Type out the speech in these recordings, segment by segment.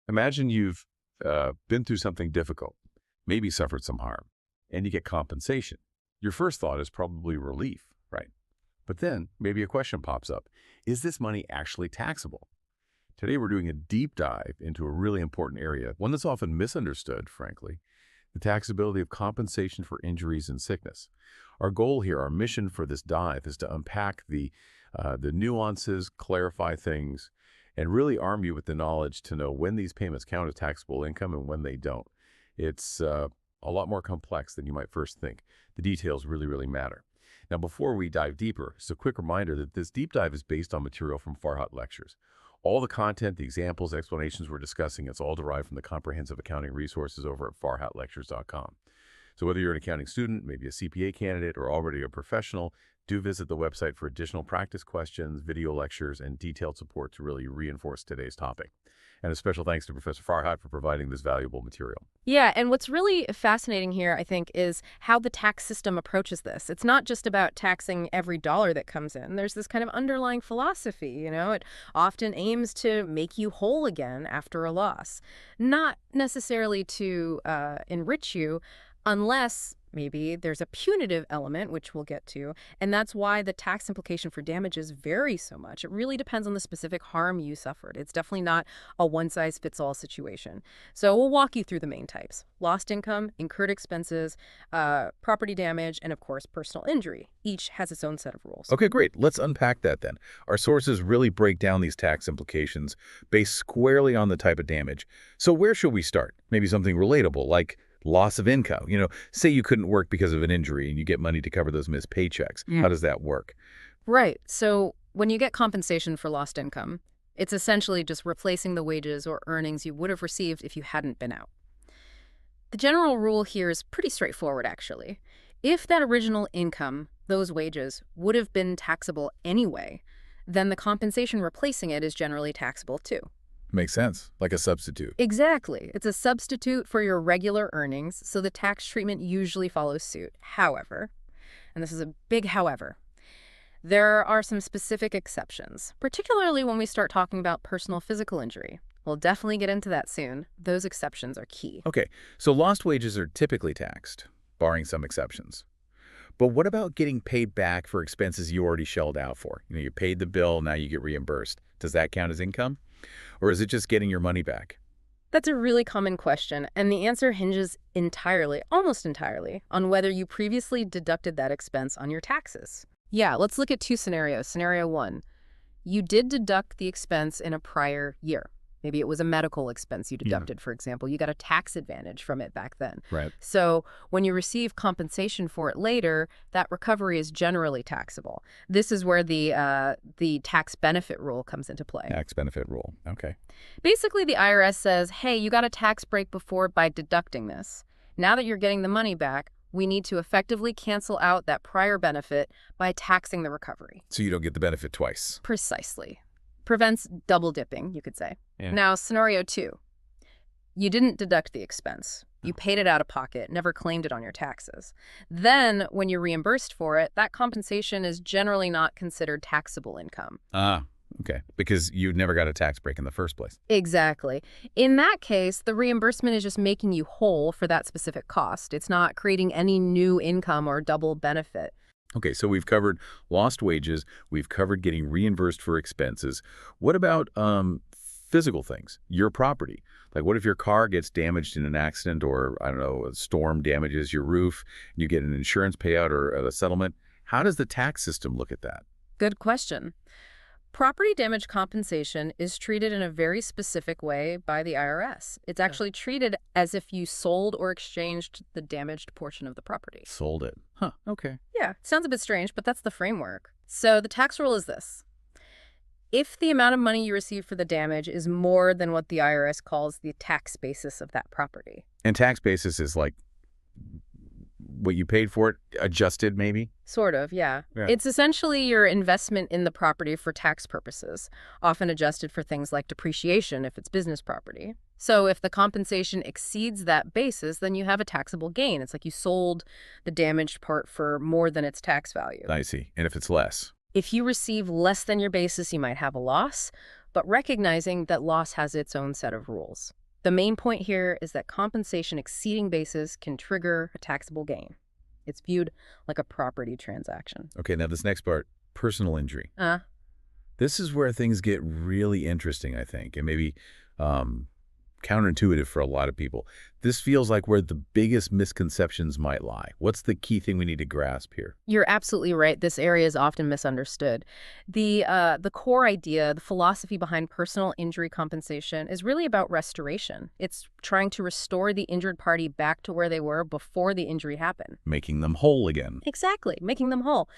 Imagine you've been through something difficult, maybe suffered some harm, and you get compensation. Your first thought is probably relief, right? But then maybe a question pops up. Is this money actually taxable? Today we're doing a deep dive into a really important area, one that's often misunderstood, frankly, the taxability of compensation for injuries and sickness. Our goal here, our mission for this dive is to unpack the nuances, clarify things, and really arm you with the knowledge to know when these payments count as taxable income and when they don't. It's a lot more complex than you might first think. The details really, really matter. Now, before we dive deeper, just a quick reminder that this deep dive is based on material from Farhat lectures. All the content, the examples, explanations we're discussing, it's all derived from the comprehensive accounting resources over at farhatlectures.com. So whether you're an accounting student, maybe a CPA candidate, or already a professional, do visit the website for additional practice questions, video lectures, and detailed support to really reinforce today's topic. And a special thanks to Professor Farhat for providing this valuable material. Yeah, and what's really fascinating here, I think, is how the tax system approaches this. It's not just about taxing every dollar that comes in. There's this kind of underlying philosophy, It often aims to make you whole again after a loss, not necessarily to enrich you, unless maybe there's a punitive element, which we'll get to, and that's why the tax implication for damages varies so much. It really depends on the specific harm you suffered. It's definitely not a one-size-fits-all situation. So we'll walk you through the main types: lost income, incurred expenses, property damage, and of course, personal injury. Each has its own set of rules. Okay, great. Let's unpack that then. Our sources really break down these tax implications based squarely on the type of damage. So where should we start? Maybe something relatable, like loss of income. Say you couldn't work because of an injury and you get money to cover those missed paychecks. How does that work? Right. So when you get compensation for lost income, it's essentially just replacing the wages or earnings you would have received if you hadn't been out. The general rule here is pretty straightforward, actually. If that original income, those wages, would have been taxable anyway, then the compensation replacing it is generally taxable too. Makes sense. Like a substitute. Exactly. It's a substitute for your regular earnings, so the tax treatment usually follows suit. However, and this is a big however, there are some specific exceptions, particularly when we start talking about personal physical injury. We'll definitely get into that soon. Those exceptions are key. Okay, so lost wages are typically taxed, barring some exceptions. But what about getting paid back for expenses you already shelled out for? You paid the bill, now you get reimbursed. Does that count as income? Or is it just getting your money back? That's a really common question, and the answer hinges entirely, almost entirely, on whether you previously deducted that expense on your taxes. Yeah, let's look at two scenarios. Scenario one, you did deduct the expense in a prior year. Maybe it was a medical expense you deducted, for example. You got a tax advantage from it back then. Right. So when you receive compensation for it later, that recovery is generally taxable. This is where the tax benefit rule comes into play. Tax benefit rule. Okay. Basically, the IRS says, hey, you got a tax break before by deducting this. Now that you're getting the money back, we need to effectively cancel out that prior benefit by taxing the recovery. So you don't get the benefit twice. Precisely. Prevents double dipping, you could say. Yeah. Now, scenario two, you didn't deduct the expense. You paid it out of pocket, never claimed it on your taxes. Then, when you're reimbursed for it, that compensation is generally not considered taxable income. Okay. Because you never got a tax break in the first place. Exactly. In that case, the reimbursement is just making you whole for that specific cost. It's not creating any new income or double benefit. Okay, so we've covered lost wages. We've covered getting reimbursed for expenses. What about physical things, your property? Like what if your car gets damaged in an accident or, I don't know, a storm damages your roof, and you get an insurance payout or a settlement? How does the tax system look at that? Good question. Property damage compensation is treated in a very specific way by the IRS. It's actually treated as if you sold or exchanged the damaged portion of the property. Sold it. Huh, okay. Yeah, sounds a bit strange, but that's the framework. So the tax rule is this. If the amount of money you receive for the damage is more than what the IRS calls the tax basis of that property. And tax basis is like what you paid for it, adjusted maybe? Sort of, yeah. It's essentially your investment in the property for tax purposes, often adjusted for things like depreciation if it's business property. So if the compensation exceeds that basis, then you have a taxable gain. It's like you sold the damaged part for more than its tax value. I see. And if it's less? If you receive less than your basis, you might have a loss. but recognizing that loss has its own set of rules. The main point here is that compensation exceeding basis can trigger a taxable gain. It's viewed like a property transaction. Okay, now this next part, personal injury. Uh, This is where things get really interesting, I think, and maybe counterintuitive for a lot of people. This feels like where the biggest misconceptions might lie. What's the key thing we need to grasp here? You're absolutely right. This area is often misunderstood. The core idea, the philosophy behind personal injury compensation is really about restoration. It's trying to restore the injured party back to where they were before the injury happened. Making them whole again. Exactly, making them whole.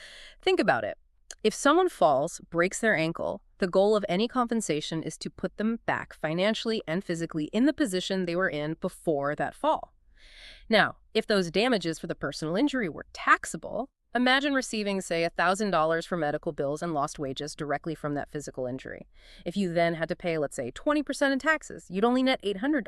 Think about it. If someone falls, breaks their ankle, the goal of any compensation is to put them back financially and physically in the position they were in before that fall. Now, if those damages for the personal injury were taxable, imagine receiving, say, $1,000 for medical bills and lost wages directly from that physical injury. If you then had to pay, let's say, 20% in taxes, you'd only net $800.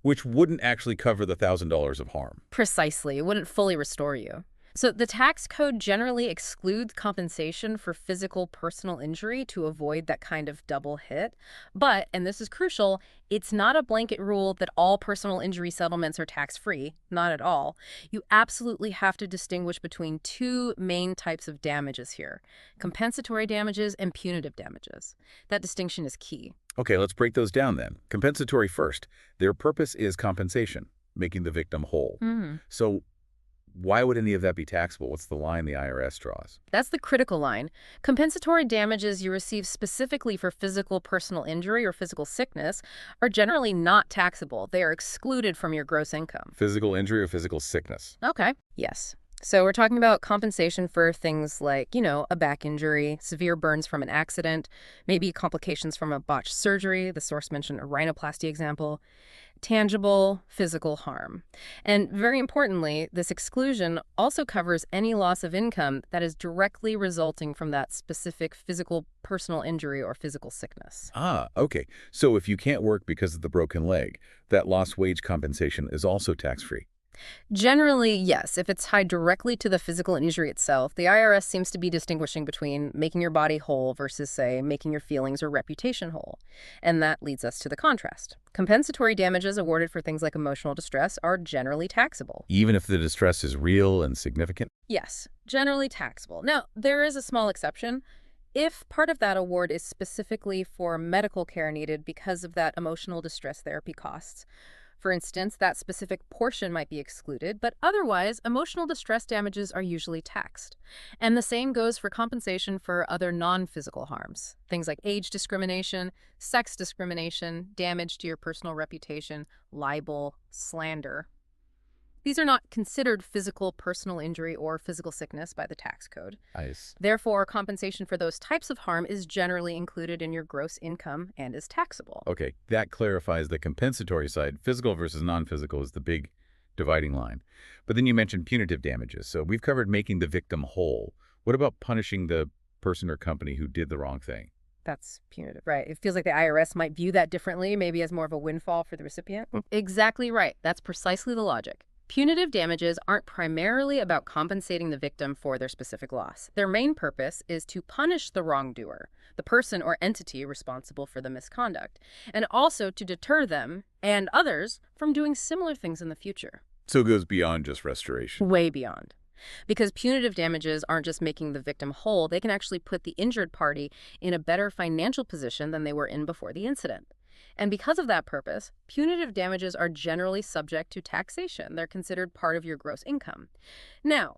Which wouldn't actually cover the $1,000 of harm. Precisely. It wouldn't fully restore you. So the tax code generally excludes compensation for physical personal injury to avoid that kind of double hit. But, and this is crucial, it's not a blanket rule that all personal injury settlements are tax-free. Not at all. You absolutely have to distinguish between two main types of damages here: compensatory damages and punitive damages. That distinction is key. Okay, let's break those down then. Compensatory first. Their purpose is compensation, making the victim whole. So why would any of that be taxable? What's the line the IRS draws? That's the critical line. Compensatory damages you receive specifically for physical personal injury or physical sickness are generally not taxable. They are excluded from your gross income. Physical injury or physical sickness? Okay. Yes. So we're talking about compensation for things like, a back injury, severe burns from an accident, maybe complications from a botched surgery. The source mentioned a rhinoplasty example. Tangible physical harm. And very importantly, this exclusion also covers any loss of income that is directly resulting from that specific physical personal injury or physical sickness. Ah, okay. So if you can't work because of the broken leg, that lost wage compensation is also tax-free. Generally, yes. If it's tied directly to the physical injury itself, the IRS seems to be distinguishing between making your body whole versus, say, making your feelings or reputation whole. And that leads us to the contrast. Compensatory damages awarded for things like emotional distress are generally taxable. Even if the distress is real and significant? Yes, generally taxable. Now, there is a small exception. If part of that award is specifically for medical care needed because of that emotional distress therapy costs, for instance, that specific portion might be excluded, but otherwise, emotional distress damages are usually taxed. And the same goes for compensation for other non-physical harms, things like age discrimination, sex discrimination, damage to your personal reputation, libel, slander. These are not considered physical personal injury or physical sickness by the tax code. Nice. Therefore, compensation for those types of harm is generally included in your gross income and is taxable. Okay, that clarifies the compensatory side. Physical versus non-physical is the big dividing line. But then you mentioned punitive damages. So we've covered making the victim whole. What about punishing the person or company who did the wrong thing? That's punitive, right? It feels like the IRS might view that differently, maybe as more of a windfall for the recipient. Exactly right. That's precisely the logic. Punitive damages aren't primarily about compensating the victim for their specific loss. Their main purpose is to punish the wrongdoer, the person or entity responsible for the misconduct, and also to deter them and others from doing similar things in the future. So it goes beyond just restoration. Way beyond. Because punitive damages aren't just making the victim whole, they can actually put the injured party in a better financial position than they were in before the incident. And because of that purpose, punitive damages are generally subject to taxation. They're considered part of your gross income. Now,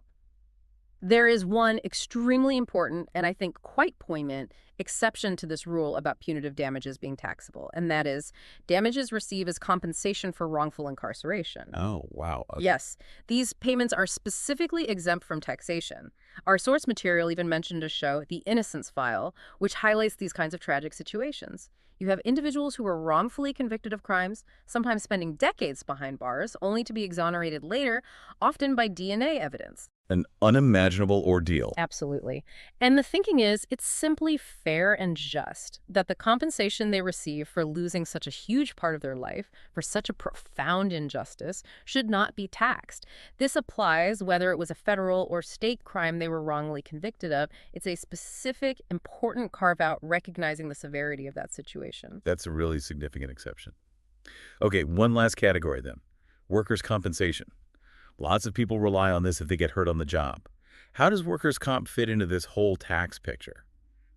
there is one extremely important and I think quite poignant exception to this rule about punitive damages being taxable, and that is damages received as compensation for wrongful incarceration. Oh, wow. Okay. Yes, these payments are specifically exempt from taxation. Our source material even mentioned a show, The Innocence File, which highlights these kinds of tragic situations. You have individuals who were wrongfully convicted of crimes, sometimes spending decades behind bars, only to be exonerated later, often by DNA evidence. An unimaginable ordeal. Absolutely. And the thinking is, it's simply fair and just that the compensation they receive for losing such a huge part of their life, for such a profound injustice, should not be taxed. This applies whether it was a federal or state crime they were wrongly convicted of. It's a specific, important carve-out recognizing the severity of that situation. That's a really significant exception. Okay, one last category then. Workers' compensation. Lots of people rely on this if they get hurt on the job. How does workers' comp fit into this whole tax picture?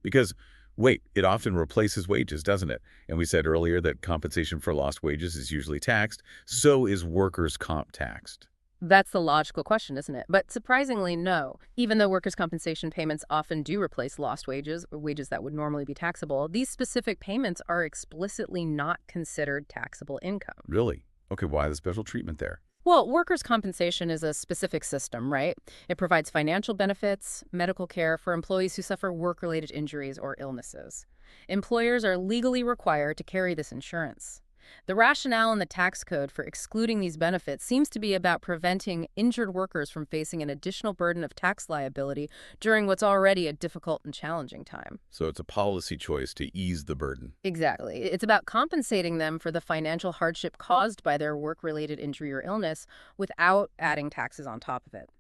Because, wait, it often replaces wages, doesn't it? And we said earlier that compensation for lost wages is usually taxed. So is workers' comp taxed? That's the logical question, isn't it? But surprisingly, no. Even though workers' compensation payments often do replace lost wages, or wages that would normally be taxable, these specific payments are explicitly not considered taxable income. Really? Okay, why the special treatment there? Well, workers' compensation is a specific system, right? It provides financial benefits, medical care for employees who suffer work-related injuries or illnesses. Employers are legally required to carry this insurance. The rationale in the tax code for excluding these benefits seems to be about preventing injured workers from facing an additional burden of tax liability during what's already a difficult and challenging time. So it's a policy choice to ease the burden. Exactly. It's about compensating them for the financial hardship caused by their work-related injury or illness without adding taxes on top of it.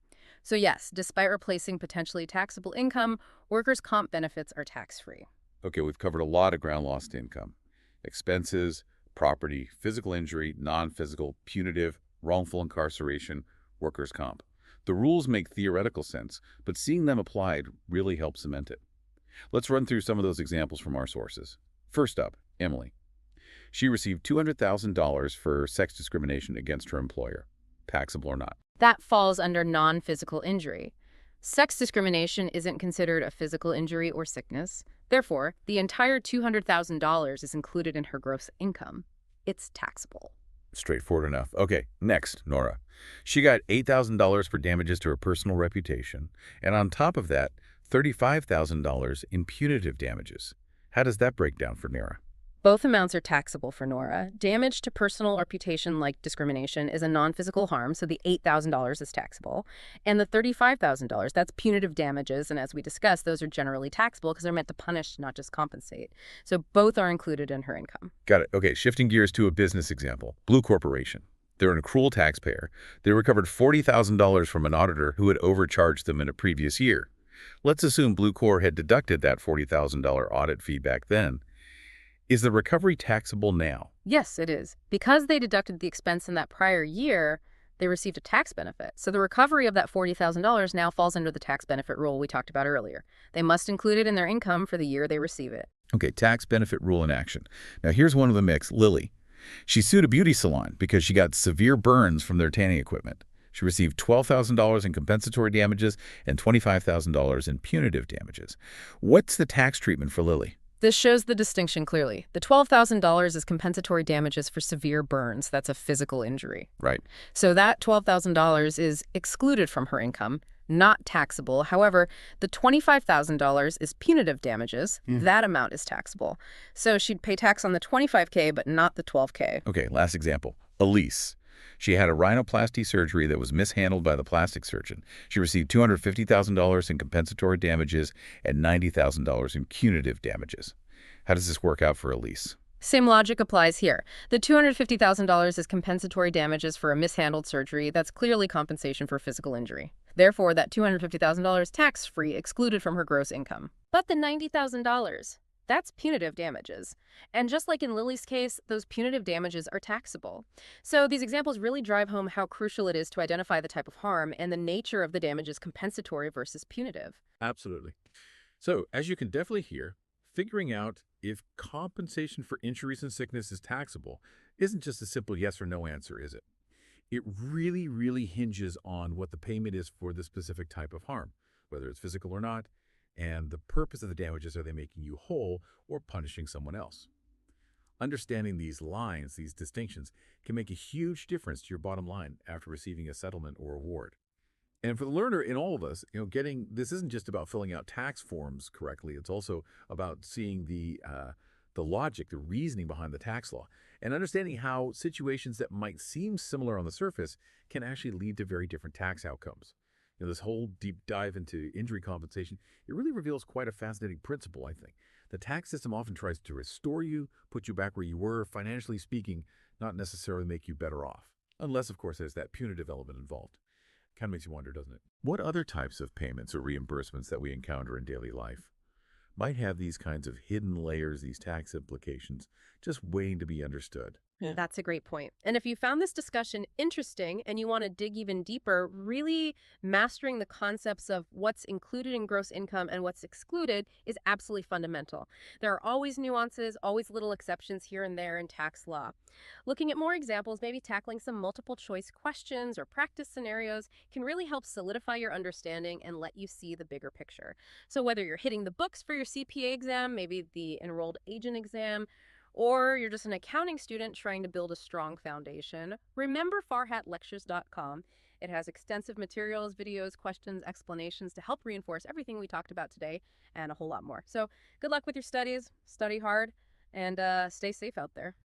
So yes, despite replacing potentially taxable income, workers' comp benefits are tax-free. Okay, we've covered a lot of ground lost income. Expenses, property, physical injury, non-physical, punitive, wrongful incarceration, workers' comp. The rules make theoretical sense, but seeing them applied really helps cement it. Let's run through some of those examples from our sources. First up, Emily. She received $200,000 for sex discrimination against her employer, taxable or not. That falls under non-physical injury. Sex discrimination isn't considered a physical injury or sickness. Therefore, the entire $200,000 is included in her gross income. It's taxable. Straightforward enough. Okay, next, Nora. She got $8,000 for damages to her personal reputation, and on top of that, $35,000 in punitive damages. How does that break down for Nora? Both amounts are taxable for Nora. Damage to personal reputation like discrimination is a non-physical harm, so the $8,000 is taxable. And the $35,000, that's punitive damages, and as we discussed, those are generally taxable because they're meant to punish, not just compensate. So both are included in her income. Got it. Okay, shifting gears to a business example. Blue Corporation. They're an accrual taxpayer. They recovered $40,000 from an auditor who had overcharged them in a previous year. Let's assume Blue Corp had deducted that $40,000 audit fee back then. Is the recovery taxable now? Yes, it is. Because they deducted the expense in that prior year, they received a tax benefit. So the recovery of that $40,000 now falls under the tax benefit rule we talked about earlier. They must include it in their income for the year they receive it. Okay, tax benefit rule in action. Now here's one of the mix, Lily. She sued a beauty salon because she got severe burns from their tanning equipment. She received $12,000 in compensatory damages and $25,000 in punitive damages. What's the tax treatment for Lily? This shows the distinction clearly. The $12,000 is compensatory damages for severe burns. That's a physical injury. Right. So that $12,000 is excluded from her income, not taxable. However, the $25,000 is punitive damages. That amount is taxable. So she'd pay tax on the $25K, but not the $12K. Okay, last example. Elise. She had a rhinoplasty surgery that was mishandled by the plastic surgeon. She received $250,000 in compensatory damages and $90,000 in punitive damages. How does this work out for Elise? Same logic applies here. The $250,000 is compensatory damages for a mishandled surgery. That's clearly compensation for physical injury. Therefore, that $250,000 tax-free, excluded from her gross income. But the $90,000, that's punitive damages. And just like in Lily's case, those punitive damages are taxable. So these examples really drive home how crucial it is to identify the type of harm and the nature of the damages compensatory versus punitive. Absolutely. So, as you can definitely hear, figuring out if compensation for injuries and sickness is taxable isn't just a simple yes or no answer, is it? It really, really hinges on what the payment is for the specific type of harm, whether it's physical or not, and the purpose of the damages. Are they making you whole or punishing someone else? Understanding these lines, these distinctions, can make a huge difference to your bottom line after receiving a settlement or award. And for the learner in all of us, getting this isn't just about filling out tax forms correctly. It's also about seeing the logic, the reasoning behind the tax law, and understanding how situations that might seem similar on the surface can actually lead to very different tax outcomes. This whole deep dive into injury compensation, it really reveals quite a fascinating principle, I think. The tax system often tries to restore you, put you back where you were, financially speaking, not necessarily make you better off. Unless, of course, there's that punitive element involved. Kind of makes you wonder, doesn't it? What other types of payments or reimbursements that we encounter in daily life might have these kinds of hidden layers, these tax implications, just waiting to be understood? Yeah. That's a great point. And if you found this discussion interesting and you want to dig even deeper, really mastering the concepts of what's included in gross income and what's excluded is absolutely fundamental. There are always nuances, always little exceptions here and there in tax law. Looking at more examples, maybe tackling some multiple choice questions or practice scenarios can really help solidify your understanding and let you see the bigger picture. So whether you're hitting the books for your CPA exam, maybe the enrolled agent exam, or you're just an accounting student trying to build a strong foundation, remember farhatlectures.com. It has extensive materials, videos, questions, explanations to help reinforce everything we talked about today and a whole lot more. So good luck with your studies, study hard, and stay safe out there.